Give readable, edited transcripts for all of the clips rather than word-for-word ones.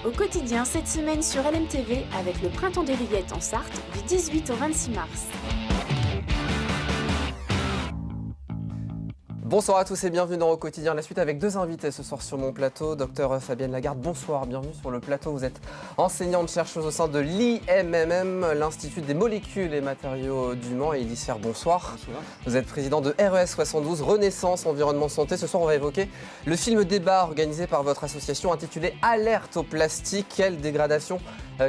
Au quotidien cette semaine sur LMTV avec le Printemps des rillettes en Sarthe du 18 au 26 mars. Bonsoir à tous et bienvenue dans Au quotidien. La suite avec deux invités ce soir sur mon plateau. Docteur Fabienne Lagarde, bonsoir, bienvenue sur le plateau. Vous êtes enseignante chercheuse au sein de l'IMMM, l'Institut des molécules et matériaux du Mans. Et Élise Serre, bonsoir. Bonsoir. Vous êtes président de RES 72, Renaissance Environnement Santé. Ce soir, on va évoquer le film débat organisé par votre association intitulé Alerte au plastique. Quelle dégradation,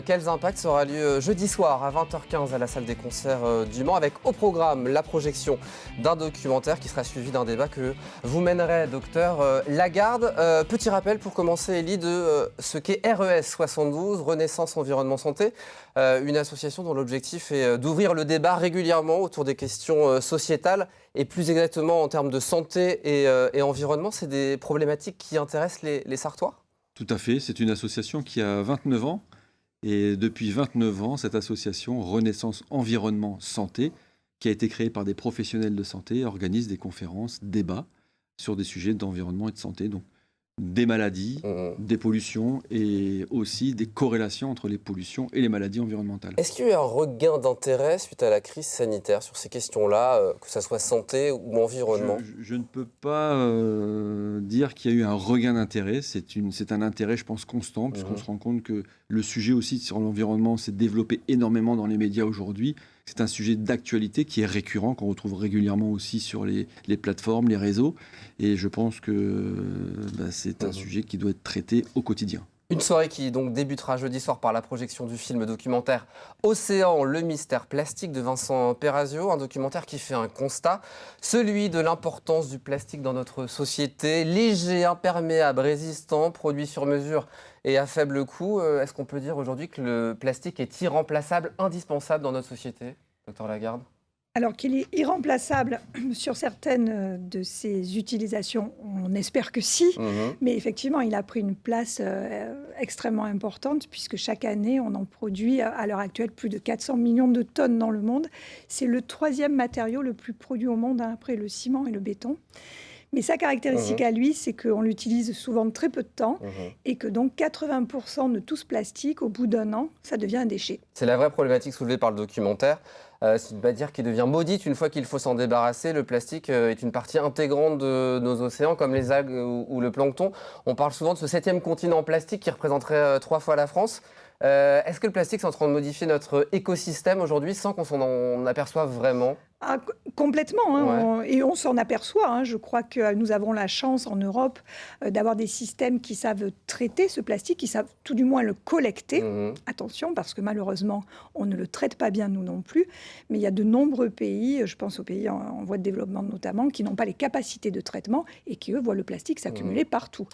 quels impacts sera lieu jeudi soir à 20h15 à la salle des concerts du Mans avec au programme la projection d'un documentaire qui sera suivi d'un débat que vous mènerez, docteur Lagarde. Petit rappel pour commencer, Élie, de ce qu'est RES 72, Renaissance Environnement Santé, une association dont l'objectif est d'ouvrir le débat régulièrement autour des questions sociétales et plus exactement en termes de santé et environnement. C'est des problématiques qui intéressent les Sartois ? Tout à fait, c'est une association qui a 29 ans et depuis 29 ans, cette association Renaissance Environnement Santé, qui a été créée par des professionnels de santé, organise des conférences, débats sur des sujets d'environnement et de santé, donc des maladies, des pollutions et aussi des corrélations entre les pollutions et les maladies environnementales. Est-ce qu'il y a eu un regain d'intérêt suite à la crise sanitaire sur ces questions-là, que ce soit santé ou environnement ? Je ne peux pas dire qu'il y a eu un regain d'intérêt. C'est un intérêt, je pense, constant, puisqu'on se rend compte que le sujet aussi sur l'environnement s'est développé énormément dans les médias aujourd'hui. C'est un sujet d'actualité qui est récurrent, qu'on retrouve régulièrement aussi sur les plateformes, les réseaux. Et je pense que c'est un sujet qui doit être traité au quotidien. Une soirée qui donc débutera jeudi soir par la projection du film documentaire Océan, le mystère plastique de Vincent Perazio, un documentaire qui fait un constat, celui de l'importance du plastique dans notre société, léger, imperméable, résistant, produit sur mesure et à faible coût. Est-ce qu'on peut dire aujourd'hui que le plastique est irremplaçable, indispensable dans notre société, docteur Lagarde ? Alors qu'il est irremplaçable sur certaines de ses utilisations, on espère que si, mais effectivement, il a pris une place extrêmement importante puisque chaque année, on en produit à l'heure actuelle plus de 400 millions de tonnes dans le monde. C'est le troisième matériau le plus produit au monde après le ciment et le béton. Mais sa caractéristique à lui, c'est qu'on l'utilise souvent très peu de temps et que donc 80% de tout ce plastique, au bout d'un an, ça devient un déchet. C'est la vraie problématique soulevée par le documentaire. C'est de dire qu'il devient maudit une fois qu'il faut s'en débarrasser. Le plastique est une partie intégrante de nos océans, comme les algues ou le plancton. On parle souvent de ce 7e continent en plastique qui représenterait 3 fois la France. Est-ce que le plastique est en train de modifier notre écosystème aujourd'hui sans qu'on s'en aperçoive vraiment ? Complètement, et on s'en aperçoit. Je crois que nous avons la chance en Europe d'avoir des systèmes qui savent traiter ce plastique, qui savent tout du moins le collecter. Attention, parce que malheureusement, on ne le traite pas bien, nous non plus. Mais il y a de nombreux pays, je pense aux pays en voie de développement notamment, qui n'ont pas les capacités de traitement et qui, eux, voient le plastique s'accumuler partout.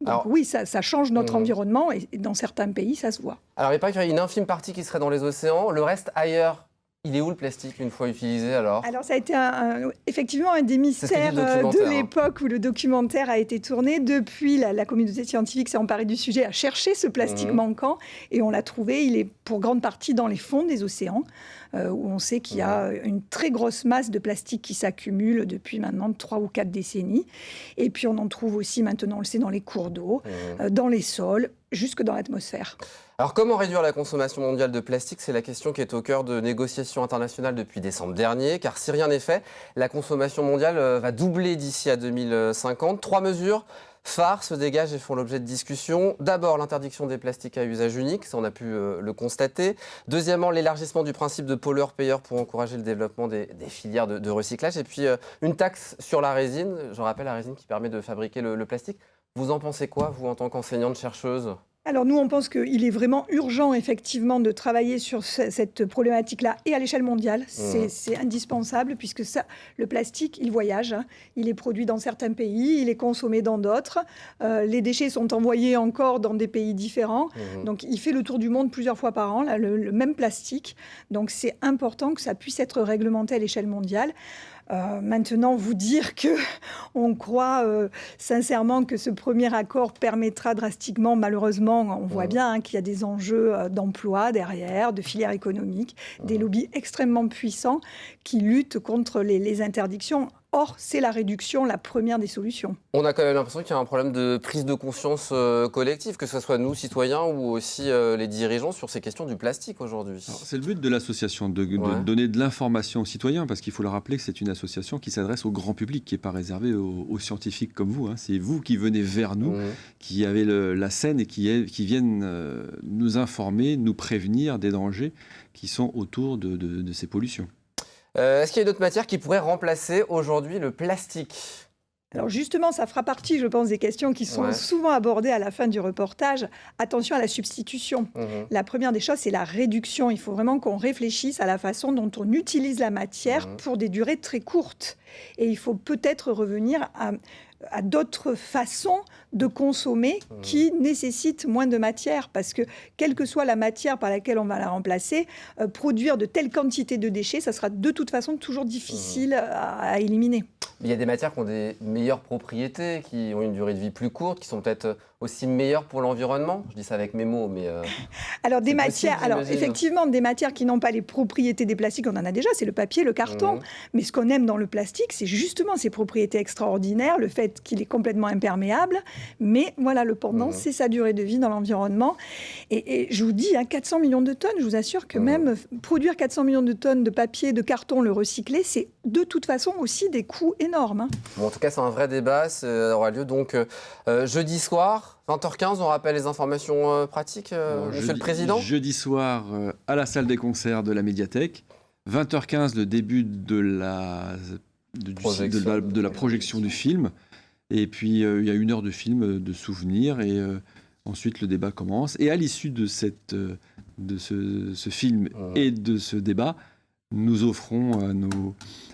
Donc alors, oui, ça change notre environnement et dans certains pays, ça se voit. Alors, il paraît qu'il y a une infime partie qui serait dans les océans, le reste ailleurs. Il est où le plastique une fois utilisé alors ? Alors ça a été effectivement un des mystères de l'époque où le documentaire a été tourné. Depuis, la communauté scientifique s'est emparée du sujet, a cherché ce plastique manquant et on l'a trouvé. Il est pour grande partie dans les fonds des océans où on sait qu'il y a une très grosse masse de plastique qui s'accumule depuis maintenant 3 ou 4 décennies. Et puis on en trouve aussi maintenant, on le sait, dans les cours d'eau, dans les sols, jusque dans l'atmosphère. Alors comment réduire la consommation mondiale de plastique ? C'est la question qui est au cœur de négociations internationales depuis décembre dernier. Car si rien n'est fait, la consommation mondiale va doubler d'ici à 2050. 3 mesures phares se dégagent et font l'objet de discussions. D'abord, l'interdiction des plastiques à usage unique, ça on a pu le constater. Deuxièmement, l'élargissement du principe de pollueur-payeur pour encourager le développement des filières de recyclage. Et puis une taxe sur la résine, je rappelle la résine qui permet de fabriquer le plastique. Vous en pensez quoi, vous, en tant qu'enseignante chercheuse ? Alors nous, on pense qu'il est vraiment urgent, effectivement, de travailler sur cette problématique-là et à l'échelle mondiale. C'est indispensable puisque le plastique, il voyage. Il est produit dans certains pays, il est consommé dans d'autres. Les déchets sont envoyés encore dans des pays différents. Donc il fait le tour du monde plusieurs fois par an, là, le même plastique. Donc c'est important que ça puisse être réglementé à l'échelle mondiale. Maintenant, vous dire qu'on croit sincèrement que ce premier accord permettra drastiquement, malheureusement, on voit bien qu'il y a des enjeux d'emploi derrière, de filières économiques, des lobbies extrêmement puissants qui luttent contre les interdictions. Or, c'est la réduction la première des solutions. On a quand même l'impression qu'il y a un problème de prise de conscience collective, que ce soit nous, citoyens, ou aussi les dirigeants, sur ces questions du plastique aujourd'hui. C'est le but de l'association, de donner de l'information aux citoyens, parce qu'il faut le rappeler que c'est une association qui s'adresse au grand public, qui n'est pas réservée aux scientifiques comme vous. C'est vous qui venez vers nous, qui avez la scène et qui viennent nous informer, nous prévenir des dangers qui sont autour de ces pollutions. Est-ce qu'il y a d'autres matières qui pourraient remplacer aujourd'hui le plastique ? Alors justement, ça fera partie, je pense, des questions qui sont souvent abordées à la fin du reportage. Attention à la substitution. La première des choses, c'est la réduction. Il faut vraiment qu'on réfléchisse à la façon dont on utilise la matière pour des durées très courtes. Et il faut peut-être revenir à d'autres façons de consommer qui nécessitent moins de matière. Parce que, quelle que soit la matière par laquelle on va la remplacer, produire de telles quantités de déchets, ça sera de toute façon toujours difficile à éliminer. Il y a des matières qui ont des meilleures propriétés, qui ont une durée de vie plus courte, qui sont peut-être aussi meilleures pour l'environnement. Je dis ça avec mes mots, mais... Alors, effectivement, des matières qui n'ont pas les propriétés des plastiques, on en a déjà, c'est le papier, le carton. Mais ce qu'on aime dans le plastique, c'est justement ses propriétés extraordinaires, le fait qu'il est complètement imperméable. Mais voilà, le pendant, c'est sa durée de vie dans l'environnement. Et je vous dis, 400 millions de tonnes, je vous assure que même produire 400 millions de tonnes de papier, de carton, le recycler, c'est de toute façon aussi des coûts énormes. Bon, en tout cas, c'est un vrai débat. Ça aura lieu donc jeudi soir, 20h15. On rappelle les informations pratiques, Monsieur le Président. Jeudi soir, à la salle des concerts de la médiathèque. 20h15, le début de la projection du film. Et puis, il y a 1 heure de film, de souvenirs. Et ensuite, le débat commence. Et à l'issue de ce film et de ce débat, nous offrons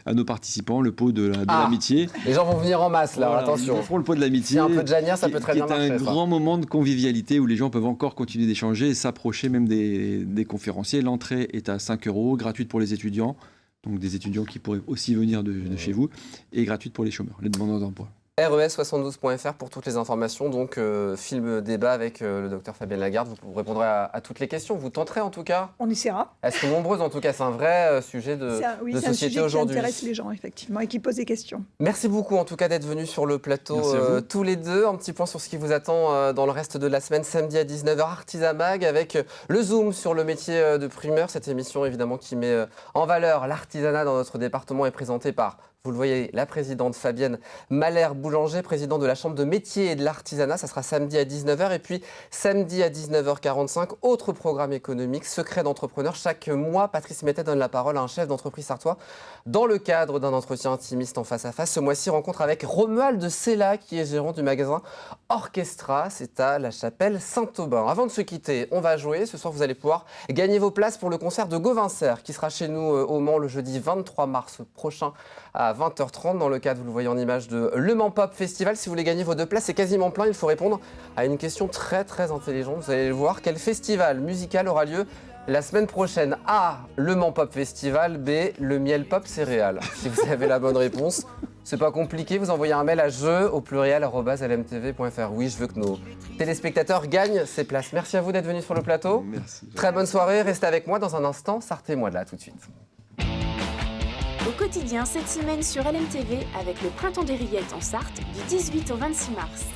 à nos participants le pot de l'amitié. Les gens vont venir en masse, là, voilà, attention. Nous offrons le pot de l'amitié. S'il y a un peu de Jania, ça peut très bien marcher. C'est un grand moment de convivialité où les gens peuvent encore continuer d'échanger et s'approcher même des conférenciers. L'entrée est à 5 €, gratuite pour les étudiants, donc des étudiants qui pourraient aussi venir de chez vous, et gratuite pour les chômeurs, les demandeurs d'emploi. RES72.fr pour toutes les informations. Donc, film débat avec le docteur Fabienne Lagarde. Vous répondrez à toutes les questions. Vous tenterez en tout cas. On essaiera. Elles sont nombreuses en tout cas. C'est un vrai sujet de société aujourd'hui. C'est un sujet qui intéresse les gens, effectivement, et qui pose des questions. Merci beaucoup en tout cas d'être venus sur le plateau tous les deux. Un petit point sur ce qui vous attend dans le reste de la semaine. Samedi à 19h, Artisamag avec le Zoom sur le métier de primeur. Cette émission évidemment qui met en valeur l'artisanat dans notre département est présentée par... Vous le voyez, la présidente Fabienne Malher-Boulanger, présidente de la Chambre de métier et de l'artisanat. Ça sera samedi à 19h. Et puis, samedi à 19h45, autre programme économique, Secret d'entrepreneur. Chaque mois, Patrice Mettet donne la parole à un chef d'entreprise sartois dans le cadre d'un entretien intimiste en face à face. Ce mois-ci, rencontre avec Romuald Sella, qui est gérant du magasin Orchestra. C'est à la chapelle Saint-Aubin. Avant de se quitter, on va jouer. Ce soir, vous allez pouvoir gagner vos places pour le concert de Gauvincer, qui sera chez nous au Mans le jeudi 23 mars prochain à 20h30 dans le cadre, vous le voyez en image, de Le Mans Pop Festival. Si vous voulez gagner vos 2 places, c'est quasiment plein. Il faut répondre à une question très très intelligente. Vous allez le voir. Quel festival musical aura lieu la semaine prochaine? A. Le Mans Pop Festival. B. Le Miel Pop Céréales. Si vous avez la bonne réponse, c'est pas compliqué. Vous envoyez un mail à jeu@lmtv.fr. Oui, je veux que nos téléspectateurs gagnent ces places. Merci à vous d'être venus sur le plateau. Merci. Très bonne soirée. Restez avec moi dans un instant. Sortez-moi de là tout de suite. Au quotidien, cette semaine sur LMTV, avec le Printemps des Rillettes en Sarthe, du 18 au 26 mars.